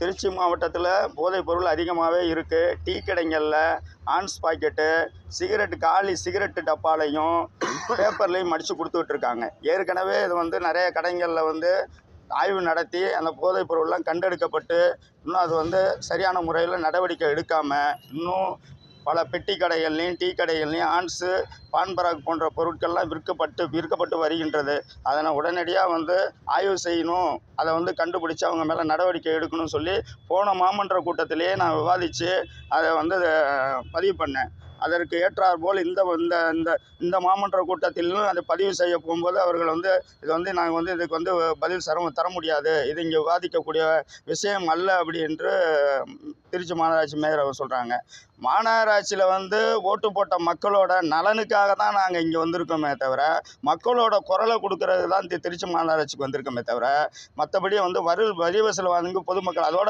திருச்சி மாவட்டத்தில் போதைப் பொருள் அதிகமாகவே இருக்குது. டீ கடைங்களில் ஆன்ஸ் பாக்கெட்டு, காலி சிகரெட்டு டப்பாலையும் பேப்பர்லையும் மடித்து கொடுத்துட்ருக்காங்க. ஏற்கனவே இது நிறைய கடைகளில் ஆய்வு நடத்தி அந்த போதைப் பொருள்லாம் கண்டெடுக்கப்பட்டு இன்னும் அது சரியான முறையில் நடவடிக்கை எடுக்காமல் இன்னும் பல பெட்டி கடைகள்லையும் டீ கடைகள்லையும் ஆன்ஸு, பான்பராக் போன்ற பொருட்கள்லாம் விற்கப்பட்டு வருகின்றது. அதனை உடனடியாக ஆய்வு செய்யணும், அதை கண்டுபிடிச்சி அவங்க மேலே நடவடிக்கை எடுக்கணும்னு சொல்லி போன மாமன்ற கூட்டத்திலேயே நான் விவாதித்து அதை பதிவு பண்ணேன். அதற்கு ஏற்றாற்போல் இந்த மாமன்ற கூட்டத்திலும் அதை பதிவு செய்ய போகும்போது அவர்கள் நாங்கள் இதுக்கு பதில் தர முடியாது, இது இங்கே விவாதிக்கக்கூடிய விஷயம் அல்ல அப்படி என்று திருச்சி மாநகராட்சி மேயர் அவர் சொல்கிறாங்க. மாநகராட்சியில் ஓட்டு போட்ட மக்களோட நலனுக்காக தான் நாங்கள் இங்கே வந்திருக்கோமே தவிர, மக்களோட குரலை கொடுக்கறது தான் திருச்சி மாநகராட்சிக்கு வந்திருக்கோமே தவிர, மற்றபடி வரி வசூல் பொதுமக்கள் அதோட